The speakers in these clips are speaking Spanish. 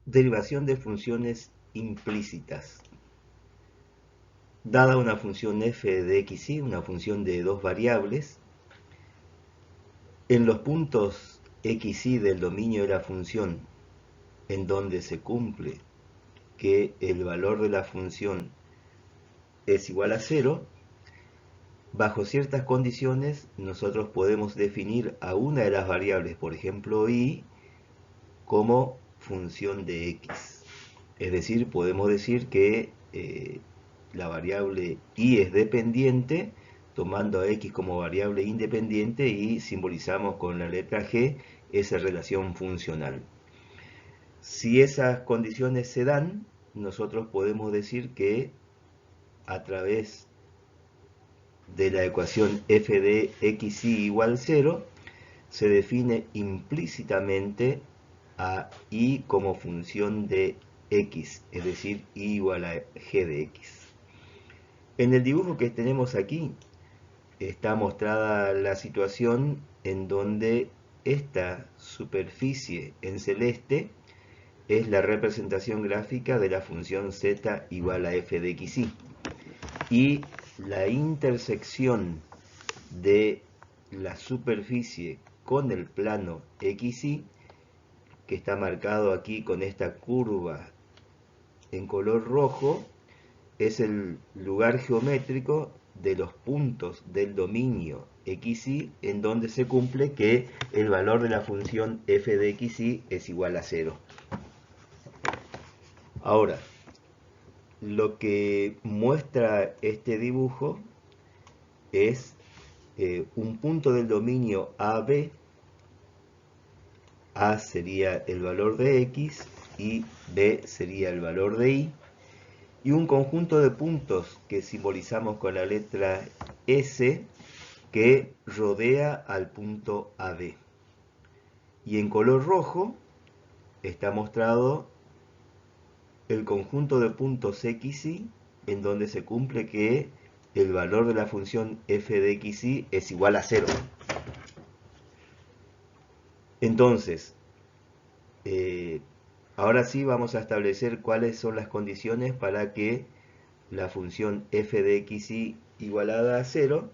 Derivación de funciones implícitas. Dada una función f de xy, una función de dos variables, en los puntos xy del dominio de la función en donde se cumple que el valor de la función es igual a 0, bajo ciertas condiciones nosotros podemos definir a una de las variables, por ejemplo y, como función de x. Es decir, podemos decir que la variable y es dependiente, tomando a x como variable independiente y simbolizamos con la letra g esa relación funcional. Si esas condiciones se dan, nosotros podemos decir que a través de la ecuación f de xy igual 0, se define implícitamente a y como función de x, es decir, y igual a g de x. En el dibujo que tenemos aquí está mostrada la situación en donde esta superficie en celeste es la representación gráfica de la función z igual a f de xy, y la intersección de la superficie con el plano xy, que está marcado aquí con esta curva en color rojo, es el lugar geométrico de los puntos del dominio xy en donde se cumple que el valor de la función f de xy es igual a 0. Ahora, lo que muestra este dibujo es un punto del dominio AB. A sería el valor de x y B sería el valor de y, y un conjunto de puntos que simbolizamos con la letra S que rodea al punto AB. Y en color rojo está mostrado el conjunto de puntos xy en donde se cumple que el valor de la función f de xy es igual a 0. Entonces, eh, ahora sí vamos a establecer cuáles son las condiciones para que la función f de xy igualada a 0,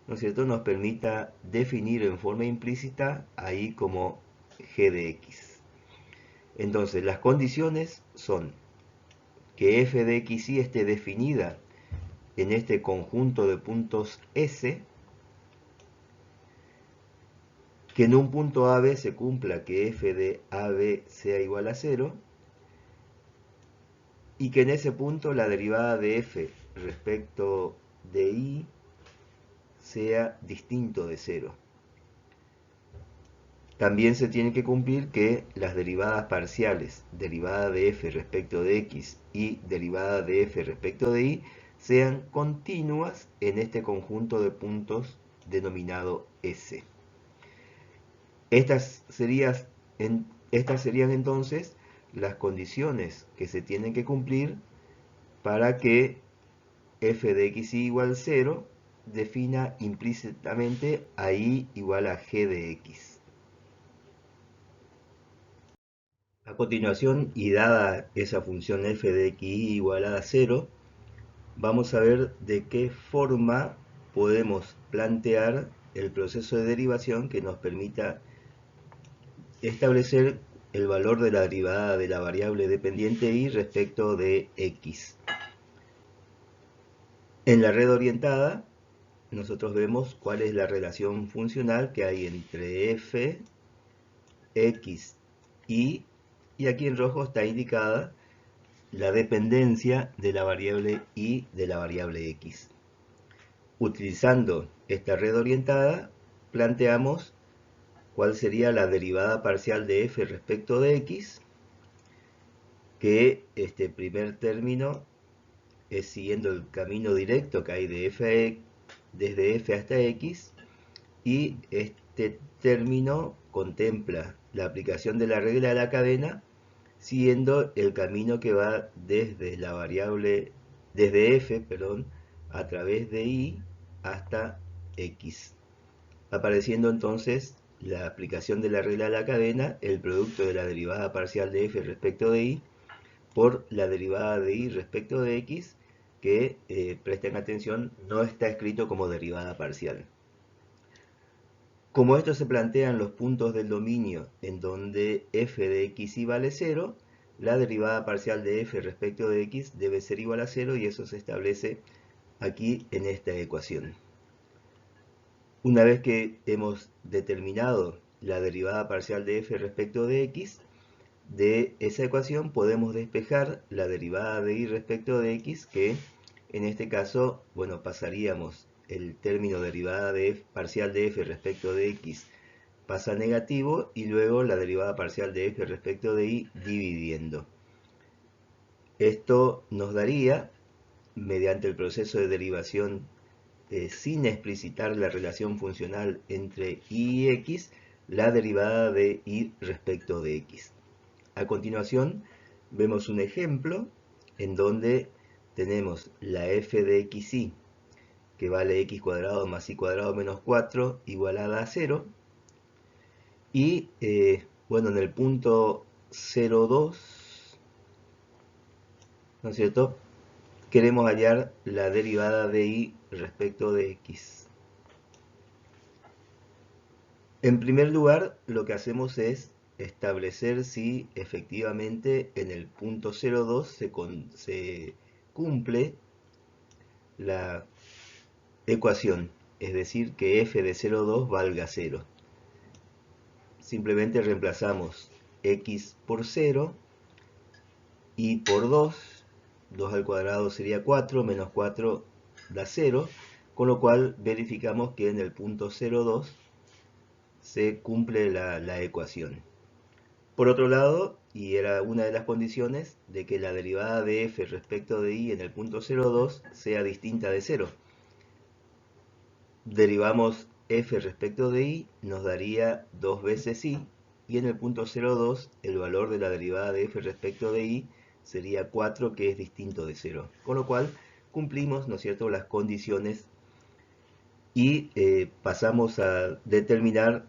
¿no es cierto?, nos permita definir en forma implícita ahí como g de x. Entonces, las condiciones son que f de xy esté definida en este conjunto de puntos S, que en un punto AB se cumpla que f de AB sea igual a 0, y que en ese punto la derivada de f respecto de y sea distinto de 0. También se tiene que cumplir que las derivadas parciales, derivada de f respecto de x y derivada de f respecto de y, sean continuas en este conjunto de puntos denominado S. Estas serían entonces las condiciones que se tienen que cumplir para que f de xy igual 0 defina implícitamente a y igual a g de x. A continuación, y dada esa función f de xy igualada a 0, vamos a ver de qué forma podemos plantear el proceso de derivación que nos permita establecer el valor de la derivada de la variable dependiente y respecto de x. En la red orientada, nosotros vemos cuál es la relación funcional que hay entre f, x, y aquí en rojo está indicada la dependencia de la variable y de la variable x. Utilizando esta red orientada, planteamos cuál sería la derivada parcial de f respecto de x, que este primer término es siguiendo el camino directo que hay de f, desde f hasta x, y este término contempla la aplicación de la regla de la cadena siguiendo el camino que va desde la variable, desde f, perdón, a través de y hasta x, apareciendo entonces la aplicación de la regla de la cadena, el producto de la derivada parcial de f respecto de y por la derivada de y respecto de x, que, presten atención, no está escrito como derivada parcial. Como esto se plantea en los puntos del dominio en donde f de x y vale 0, la derivada parcial de f respecto de x debe ser igual a 0 y eso se establece aquí en esta ecuación. Una vez que hemos determinado la derivada parcial de f respecto de x, de esa ecuación podemos despejar la derivada de y respecto de x, que en este caso, bueno, pasaríamos el término derivada de f, parcial de f respecto de x pasa a negativo y luego la derivada parcial de f respecto de y dividiendo. Esto nos daría, mediante el proceso de derivación sin explicitar la relación funcional entre y y x, la derivada de y respecto de x. A continuación, vemos un ejemplo en donde tenemos la f de xy, que vale x cuadrado más y cuadrado menos 4, igualada a 0. Y, bueno, en el punto 0,2, ¿no es cierto?, queremos hallar la derivada de y respecto de x. En primer lugar, lo que hacemos es establecer si efectivamente en el punto 0,2 se cumple la ecuación, es decir, que f de 0,2 valga 0. Simplemente reemplazamos x por 0 y por 2, 2 al cuadrado sería 4, menos 4 da 0, con lo cual verificamos que en el punto 0,2 se cumple la ecuación. Por otro lado, y era una de las condiciones, de que la derivada de f respecto de y en el punto 0,2 sea distinta de 0. Derivamos f respecto de y, nos daría 2 veces y, y en el punto 0,2 el valor de la derivada de f respecto de y sería 4, que es distinto de 0. Con lo cual cumplimos, ¿no es cierto?, las condiciones y pasamos a determinar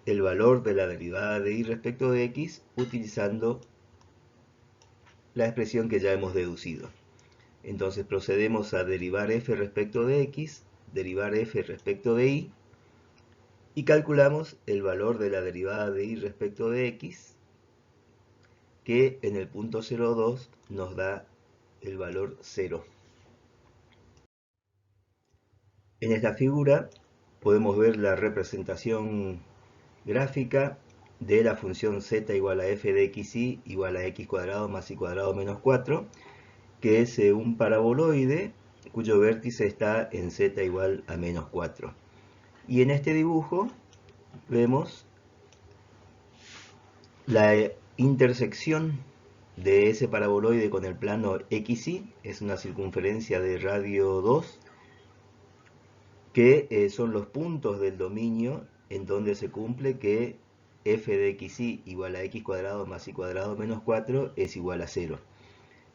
el valor de la derivada de y respecto de x utilizando la expresión que ya hemos deducido. Entonces procedemos a derivar f respecto de x, derivar f respecto de y calculamos el valor de la derivada de y respecto de x, que en el punto 0,2 nos da el valor 0. En esta figura podemos ver la representación gráfica de la función z igual a f de xy igual a x cuadrado más y cuadrado menos 4, que es un paraboloide cuyo vértice está en z igual a menos 4. Y en este dibujo vemos la intersección de ese paraboloide con el plano xy, es una circunferencia de radio 2, que son los puntos del dominio en donde se cumple que f de xy igual a x cuadrado más y cuadrado menos 4 es igual a 0.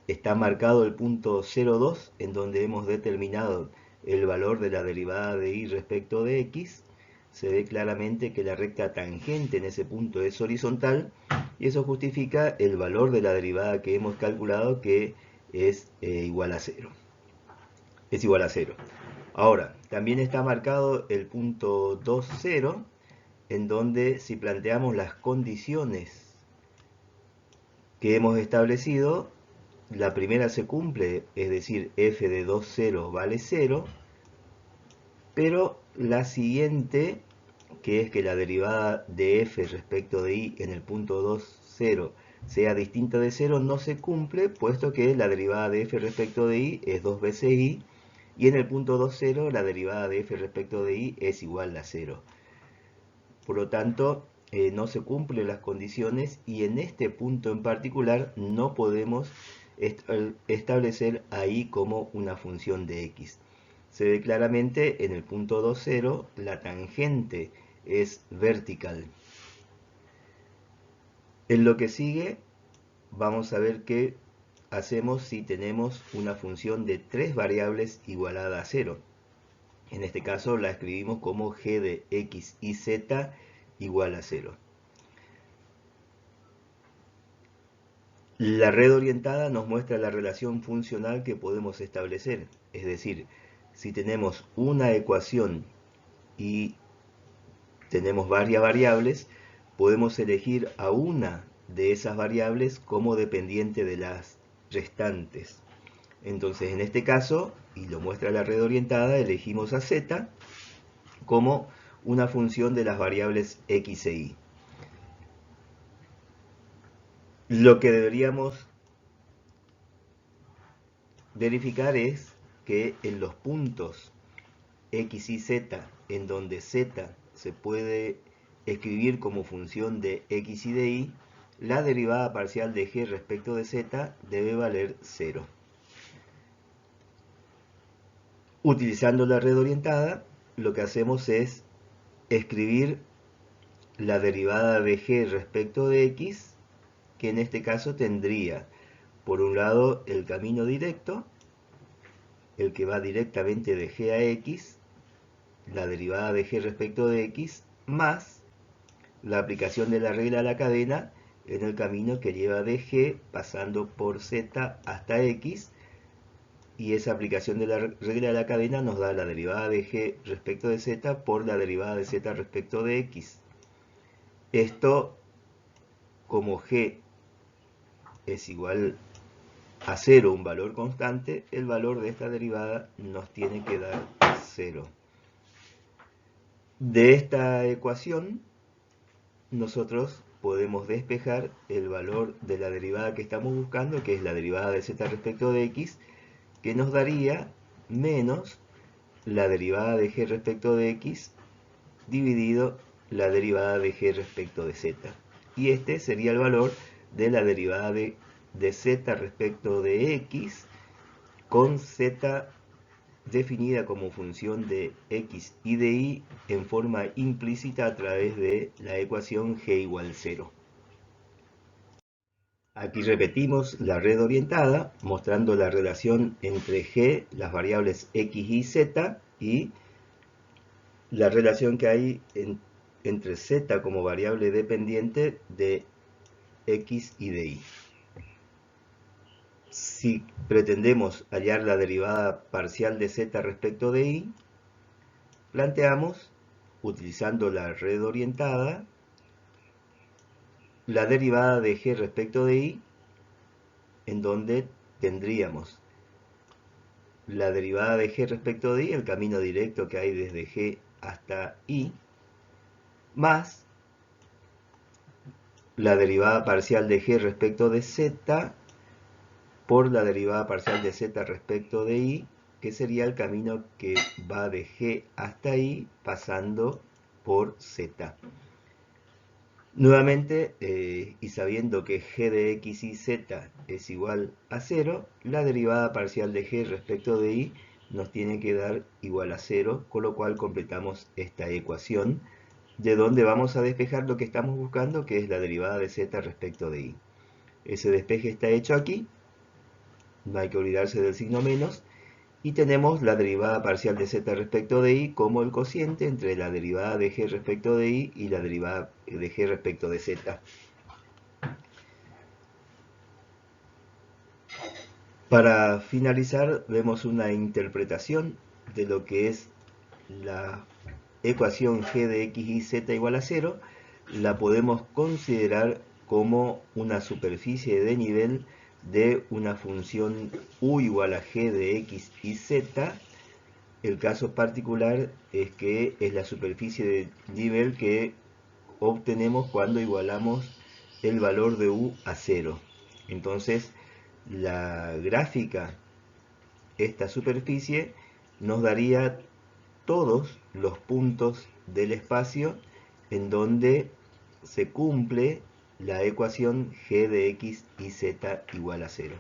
Está marcado el punto 0,2 en donde hemos determinado el valor de la derivada de y respecto de x. Se ve claramente que la recta tangente en ese punto es horizontal y eso justifica el valor de la derivada que hemos calculado, que es igual a 0. Es igual a 0. Ahora, también está marcado el punto 2,0 en donde, si planteamos las condiciones que hemos establecido, la primera se cumple, es decir, f de 2,0 vale 0, pero la siguiente, que es que la derivada de f respecto de y en el punto 2,0 sea distinta de 0, no se cumple, puesto que la derivada de f respecto de y es 2 veces y, y en el punto 2,0 la derivada de f respecto de y es igual a 0. Por lo tanto, no se cumplen las condiciones y en este punto en particular no podemos establecer a y como una función de x. Se ve claramente en el punto 2,0 la tangente es vertical. En lo que sigue vamos a ver qué hacemos si tenemos una función de 3 variables igualada a 0. En este caso la escribimos como g de x y z igual a 0. La red orientada nos muestra la relación funcional que podemos establecer, es decir, si tenemos una ecuación y tenemos varias variables, podemos elegir a una de esas variables como dependiente de las restantes. Entonces, en este caso, y lo muestra la red orientada, elegimos a z como una función de las variables x e y. Lo que deberíamos verificar es que en los puntos x y z, en donde z se puede escribir como función de x y de y, la derivada parcial de g respecto de z debe valer 0. Utilizando la red orientada, lo que hacemos es escribir la derivada de g respecto de x, que en este caso tendría, por un lado, el camino directo, el que va directamente de g a x, la derivada de g respecto de x, más la aplicación de la regla a la cadena en el camino que lleva de g pasando por z hasta x, y esa aplicación de la regla de la cadena nos da la derivada de g respecto de z por la derivada de z respecto de x. Esto, como g es igual a 0, un valor constante, el valor de esta derivada nos tiene que dar 0. De esta ecuación, nosotros podemos despejar el valor de la derivada que estamos buscando, que es la derivada de z respecto de x, que nos daría menos la derivada de g respecto de x dividido la derivada de g respecto de z. Y este sería el valor de la derivada de z respecto de x, con z definida como función de x y de y en forma implícita a través de la ecuación g igual 0. Aquí repetimos la red orientada, mostrando la relación entre g, las variables x y z, y la relación que hay entre z como variable dependiente de x y de y. Si pretendemos hallar la derivada parcial de z respecto de y, planteamos, utilizando la red orientada, la derivada de g respecto de y, en donde tendríamos la derivada de g respecto de y, el camino directo que hay desde g hasta y, más la derivada parcial de g respecto de z por la derivada parcial de z respecto de y, que sería el camino que va de g hasta y pasando por z. Nuevamente, y sabiendo que g de x y z es igual a 0, la derivada parcial de g respecto de y nos tiene que dar igual a 0, con lo cual completamos esta ecuación, de donde vamos a despejar lo que estamos buscando, que es la derivada de z respecto de y. Ese despeje está hecho aquí, no hay que olvidarse del signo menos, y tenemos la derivada parcial de z respecto de y como el cociente entre la derivada de g respecto de y la derivada de g respecto de z. Para finalizar, vemos una interpretación de lo que es la ecuación g de x y z igual a 0. La podemos considerar como una superficie de nivel de una función u igual a g de x y z. El caso particular es que es la superficie de nivel que obtenemos cuando igualamos el valor de u a 0. Entonces, la gráfica, esta superficie, nos daría todos los puntos del espacio en donde se cumple la ecuación g de x y z igual a 0.